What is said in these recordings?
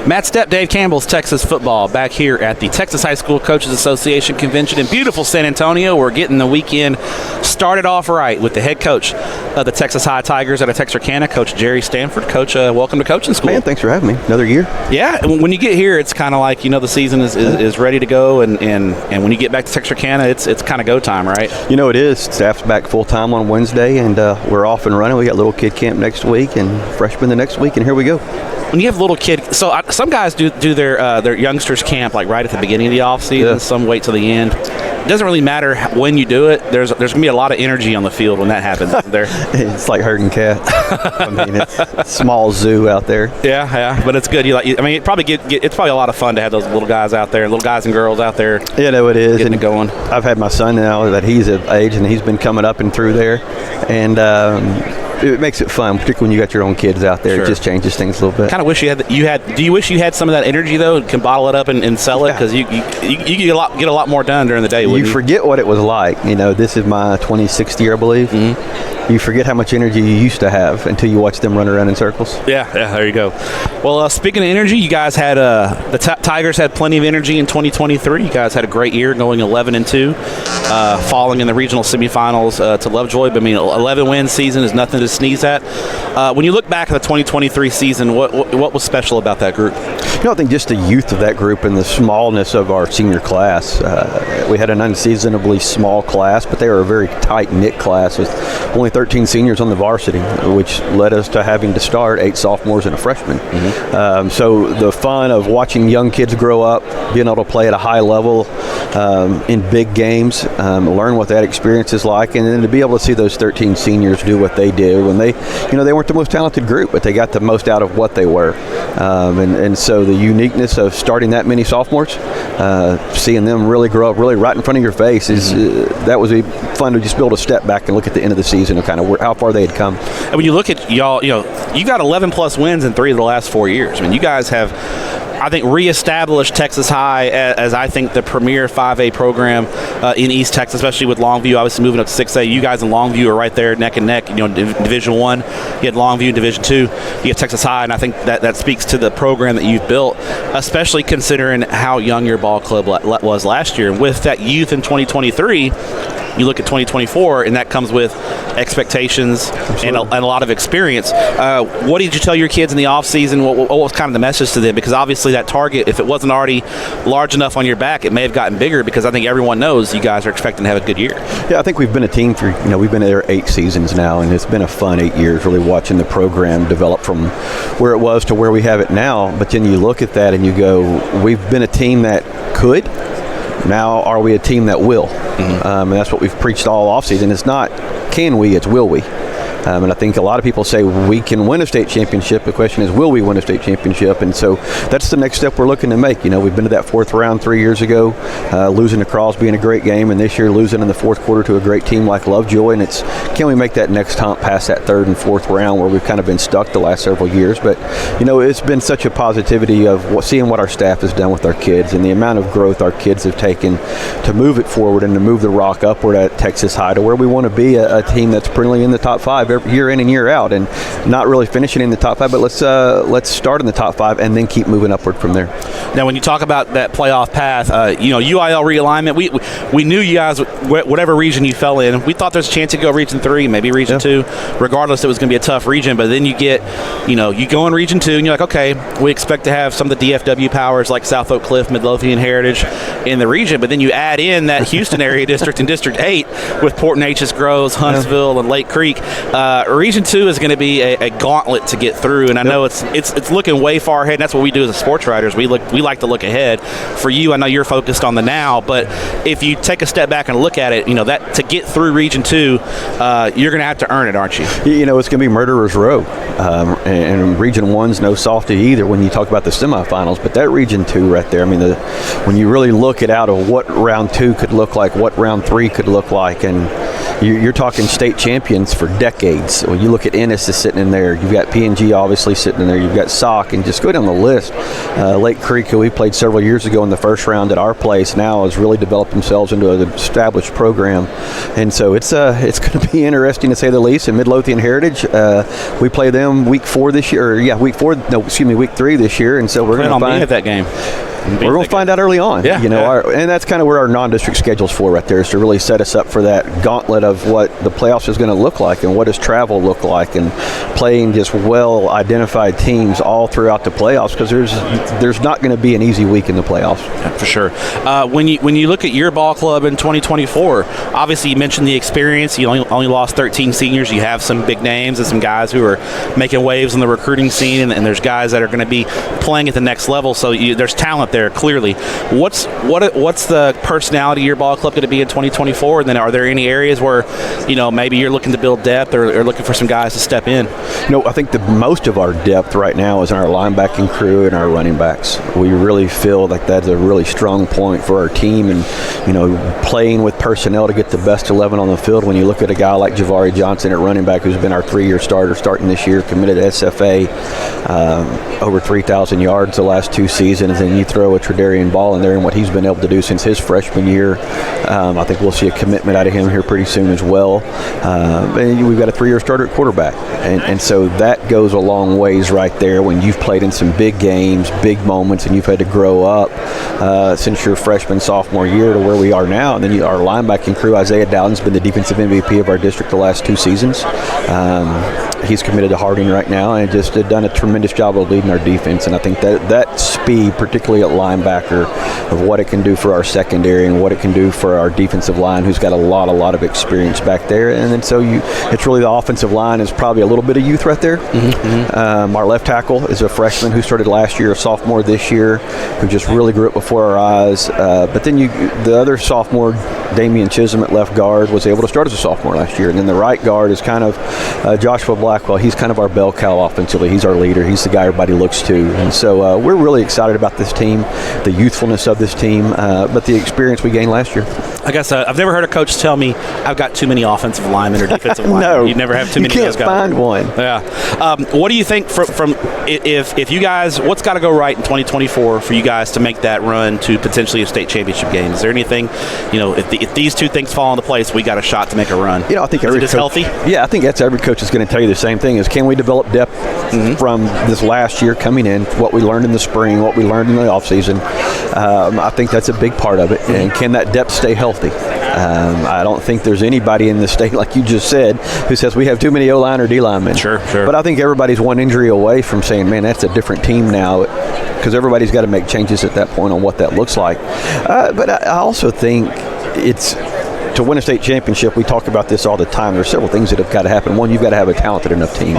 Matt Stepp, Dave Campbell's Texas football back here at the Texas High School Coaches Association Convention in beautiful San Antonio. We're getting the weekend started off right with the head coach of the Texas High Tigers out of Texarkana, Coach Gerry Stanford. Coach, welcome to coaching school. Man, thanks for having me. Another year. Yeah, when you get here, it's kind of like, the season is ready to go, and when you get back to Texarkana, it's kind of go time, right? It is. Staff's back full-time on Wednesday, and we're off and running. We got little kid camp next week and freshman the next week, and here we go. When you have little kid, so some guys do their youngsters camp like right at the beginning of the off season. Yeah. Some wait till the end. It doesn't really matter when you do it. There's going to be a lot of energy on the field when that happens. It's like herding cats. It's a small zoo out there. Yeah, but it's good. It's probably a lot of fun to have those little guys out there, little guys and girls out there. Yeah, no, it is. Getting it going. I've had my son now that he's of age, and he's been coming up and through there, and it makes it fun, particularly when you got your own kids out there. Sure. It just changes things a little bit. Kind of wish you had. Do you wish you had some of that energy though? Can bottle it up and sell it, because you get a lot more done during the day. You forget what it was like. This is my 26th year, I believe. Mm-hmm. You forget how much energy you used to have until you watch them run around in circles. Yeah, there you go. Well, speaking of energy, you guys had the Tigers had plenty of energy in 2023. You guys had a great year, going 11-2, falling in the regional semifinals to Lovejoy. But 11-win season is nothing to sneeze at. When you look back at the 2023 season, what was special about that group? I think just the youth of that group and the smallness of our senior class. We had an unseasonably small class, but they were a very tight-knit class with only 13 seniors on the varsity, which led us to having to start 8 sophomores and a freshman. Mm-hmm. So the fun of watching young kids grow up, being able to play at a high level in big games, learn what that experience is like, and then to be able to see those 13 seniors do what they did when they weren't the most talented group, but they got the most out of what they were. And so the uniqueness of starting that many sophomores, seeing them really grow up, really right in front of your face, is that was fun to just be able to step back and look at the end of the season and kind of how far they had come. And when you look at y'all, you got 11 plus wins in 3 of the last 4 years. You guys have, I think, reestablished Texas High as I think the premier 5A program in East Texas, especially with Longview obviously moving up to 6A. You guys in Longview are right there neck and neck. Division I, you had Longview. Division II, you have Texas High, and I think that speaks to the program that you've built, especially considering how young your ball club was last year. With that youth in 2023, you look at 2024, and that comes with expectations and a lot of experience. What did you tell your kids in the offseason? What was kind of the message to them? Because obviously that target, if it wasn't already large enough on your back, it may have gotten bigger, because I think everyone knows you guys are expecting to have a good year. Yeah, I think we've been a team for, we've been there 8 seasons now, and it's been a fun 8 years really watching the program develop from where it was to where we have it now. But then you look at that and you go, we've been a team that could. Now are we a team that will? Mm-hmm. And that's what we've preached all offseason. It's not can we, it's will we. And I think a lot of people say we can win a state championship. The question is, will we win a state championship? And so that's the next step we're looking to make. We've been to that 4th round 3 years ago, losing to Crosby in a great game, and this year losing in the 4th quarter to a great team like Lovejoy. And it's, can we make that next hump past that 3rd and 4th round where we've kind of been stuck the last several years? But, it's been such a positivity of seeing what our staff has done with our kids and the amount of growth our kids have taken to move it forward and to move the rock upward at Texas High to where we want to be a team that's perennially in the top 5 year in and year out, and not really finishing in the top 5, but let's start in the top 5 and then keep moving upward from there. Now, when you talk about that playoff path, UIL realignment, we knew you guys, whatever region you fell in, we thought there's a chance to go Region 3, maybe Region 2. Regardless, it was going to be a tough region. But then you get, you go in Region 2, and you're like, okay, we expect to have some of the DFW powers like South Oak Cliff, Midlothian Heritage in the region. But then you add in that Houston area district in District 8 with Port Neches, Groves, Huntsville, and Lake Creek. Region 2 is going to be a gauntlet to get through, and I know it's looking way far ahead. And that's what we do as sports writers. We like to look ahead. For you, I know you're focused on the now, but if you take a step back and look at it, that to get through Region 2, you're going to have to earn it, aren't you? It's going to be murderer's row, and Region 1's no softy either when you talk about the semifinals. But that Region 2 right there, when you really look at out of what round 2 could look like, what round 3 could look like, and you're talking state champions for decades. When you look at Ennis is sitting in there, you've got P&G obviously sitting in there, you've got Sauk, and just go down the list. Lake Creek, who we played several years ago in the first round at our place, now has really developed themselves into an established program. And so it's going to be interesting to say the least. In Midlothian Heritage, we play them week 3 this year, and so we're going to find at that game. We're going to find out early on. Yeah, and that's kind of where our non-district schedule's for right there, is to really set us up for that gauntlet of what the playoffs is going to look like and what does travel look like, and playing just well-identified teams all throughout the playoffs, because there's not going to be an easy week in the playoffs. Yeah, for sure. When you look at your ball club in 2024, obviously you mentioned the experience. You only lost 13 seniors. You have some big names and some guys who are making waves on the recruiting scene, and there's guys that are going to be playing at the next level. So there's talent there clearly. What's the personality of your ball club going to be in 2024? And then are there any areas where maybe you're looking to build depth or looking for some guys to step in? I think the most of our depth right now is in our linebacking crew and our running backs. We really feel like that's a really strong point for our team, and playing with personnel to get the best 11 on the field. When you look at a guy like Javari Johnson at running back, who's been our 3-year starter starting this year, committed to SFA, over 3,000 yards the last 2 seasons, and you throw a Tredarian Ball in there and what he's been able to do since his freshman year. I think we'll see a commitment out of him here pretty soon as well. And we've got a 3-year starter at quarterback, and so that goes a long ways right there when you've played in some big games, big moments, and you've had to grow up since your freshman, sophomore year to where we are now. And then our linebacking crew, Isaiah Dowden's been the defensive MVP of our district the last 2 seasons. He's committed to Harding right now and just done a tremendous job of leading our defense. And I think that speed, particularly at linebacker, of what it can do for our secondary and what it can do for our defensive line, who's got a lot of experience back there. And then so it's really the offensive line is probably a little bit of youth right there. Mm-hmm. Our left tackle is a freshman who started last year, a sophomore this year, who just really grew up before our eyes. But then the other sophomore, Damian Chisholm at left guard, was able to start as a sophomore last year. And then the right guard is kind of Joshua Blackwell. He's kind of our bell cow offensively. He's our leader. He's the guy everybody looks to. And so we're really excited about this team, the youthfulness of this team, but the experience we gained last year. I guess I've never heard a coach tell me I've got too many offensive linemen or defensive linemen. No, you never have too many of those guys. You can't find one. Yeah. What do you think from if you guys, what's got to go right in 2024 for you guys to make that run to potentially a state championship game? Is there anything, if these two things fall into place, we got a shot to make a run? I think every coach, healthy. Yeah, I think that's every coach is going to tell you the same thing: is can we develop depth from this last year coming in, what we learned in the spring, what we learned in the offseason. I think that's a big part of it. And can that depth stay healthy? I don't think there's anybody in the state, like you just said, who says we have too many O-line or D-linemen. Sure. But I think everybody's one injury away from saying, man, that's a different team now, because everybody's got to make changes at that point on what that looks like. But I also think it's to win a state championship. We talk about this all the time. There's several things that have got to happen. One, you've got to have a talented enough team.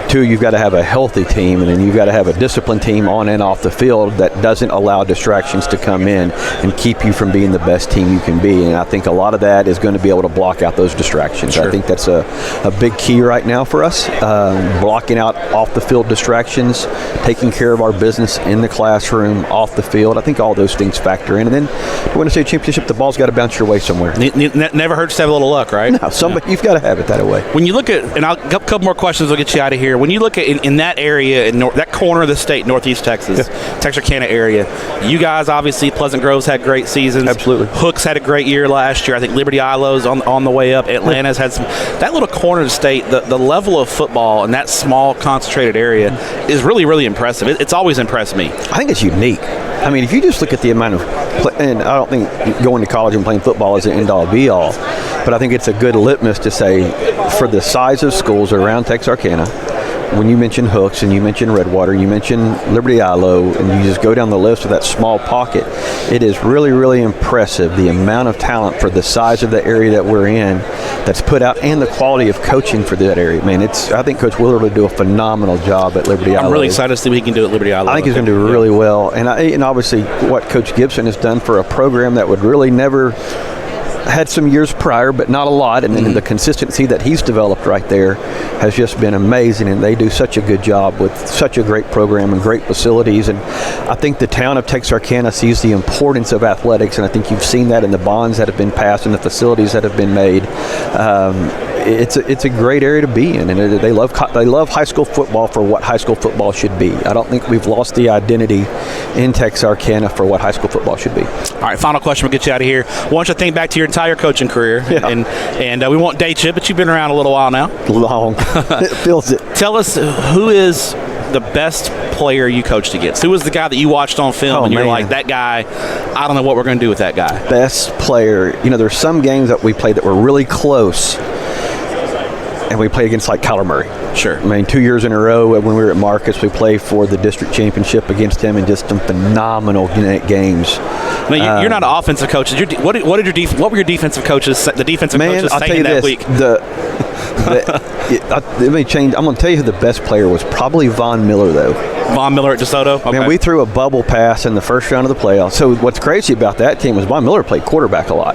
2, you've got to have a healthy team, and then you've got to have a disciplined team on and off the field that doesn't allow distractions to come in and keep you from being the best team you can be. And I think a lot of that is going to be able to block out those distractions. Sure. I think that's a big key right now for us, blocking out off the field distractions, taking care of our business in the classroom, off the field. I think all those things factor in. And then to win a state championship, the ball's got to bounce your way somewhere. Never hurts to have a little luck, right? No, you've got to have it that way. When you look at, and a couple more questions will get you out of here. When you look at in that area, in that corner of the state, Northeast Texas, Texarkana area, you guys obviously, Pleasant Grove's had great seasons. Absolutely. Hooks had a great year last year. I think Liberty Ilo's on the way up. Atlanta's had some. That little corner of the state, the level of football in that small, concentrated area is really, really impressive. It's always impressed me. I think it's unique. I mean, if you just look at the amount of, and I don't think going to college and playing football is an end-all, be-all, but I think it's a good litmus to say, for the size of schools around Texarkana, when you mention Hooks and you mention Redwater, you mention Liberty Ilo, and you just go down the list of that small pocket, it is really, really impressive the amount of talent for the size of the area that we're in that's put out, and the quality of coaching for that area. Man, I think Coach Willard will do a phenomenal job at Liberty Ilo. I'm really excited to see what he can do at Liberty Ilo. I think he's going to do really well. And obviously what Coach Gibson has done for a program that would really never had some years prior, but not a lot. And then the consistency that he's developed right there has just been amazing. And they do such a good job with such a great program and great facilities. And I think the town of Texarkana sees the importance of athletics, and I think you've seen that in the bonds that have been passed and the facilities that have been made. It's a great area to be in, and they love high school football for what high school football should be. I don't think we've lost the identity in Texarkana for what high school football should be. All right, final question. We'll get you out of here. I want you to think back to your entire coaching career, and we won't date you, but you've been around a little while now. Long. It feels it. Tell us, who is the best player you coached against? Who was the guy that you watched on film and you're like, that guy, I don't know what we're going to do with that guy? Best player. There's some games that we played that were really close, and we played against like Kyler Murray. Sure. I mean, 2 years in a row when we were at Marcus, we played for the district championship against him, and just some phenomenal games. Now, you're not an offensive coach. What were your defensive coaches? The defensive coaches saying that week. Let me change. I'm going to tell you who the best player was. Probably Von Miller, though. Von Miller at DeSoto? Okay. Man, we threw a bubble pass in the first round of the playoffs. So what's crazy about that team was Von Miller played quarterback a lot.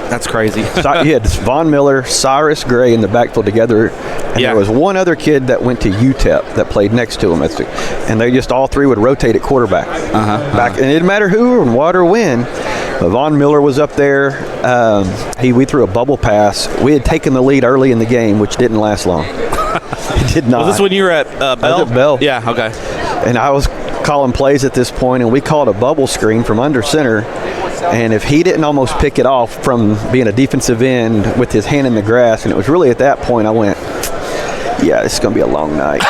That's crazy. So you had Von Miller, Cyrus Gray in the backfield together, and there was one other kid that went to UTEP that played next to him. And they just all three would rotate at quarterback. And it didn't matter who and what or when. But Von Miller was up there. We threw a bubble pass. We had taken the lead early in the game, which didn't last long. It did not. Was this when you were at Bell? I was at Bell. Yeah, okay. And I was calling plays at this point, and we called a bubble screen from under center. And if he didn't almost pick it off from being a defensive end with his hand in the grass, and it was really at that point I went, yeah, it's going to be a long night.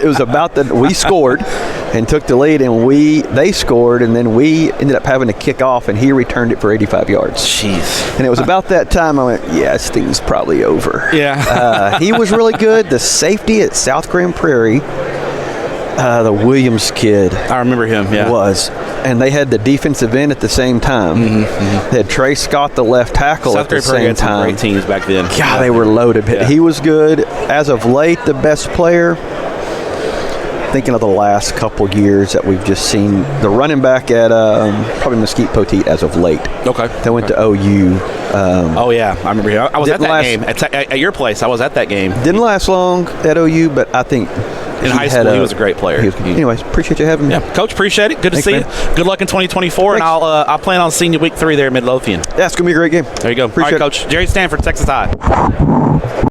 It was about we scored and took the lead, and they scored, and then we ended up having to kick off, and he returned it for 85 yards. Jeez. And it was about that time I went, yeah, this thing's probably over. Yeah. He was really good. The safety at South Grand Prairie, the Williams kid. I remember him, yeah. Was. And they had the defensive end at the same time. They had Trey Scott, the left tackle, at the same time. Great teams back then. God, they were loaded. Yeah. He was good. As of late, the best player, thinking of the last couple years that we've just seen, the running back at probably Mesquite Poteet as of late. Okay. They went to OU. Oh, yeah. I remember him. I was at that game. At your place, I was at that game. Didn't last long at OU, but I think in high school, he was a great player. Anyways, appreciate you having me. Yeah, Coach, appreciate it. Good to see you. Good luck in 2024, and I'll plan on seeing you week 3 there at Midlothian. Yeah, it's going to be a great game. There you go. Appreciate All right, Coach. Gerry Stanford, Texas High.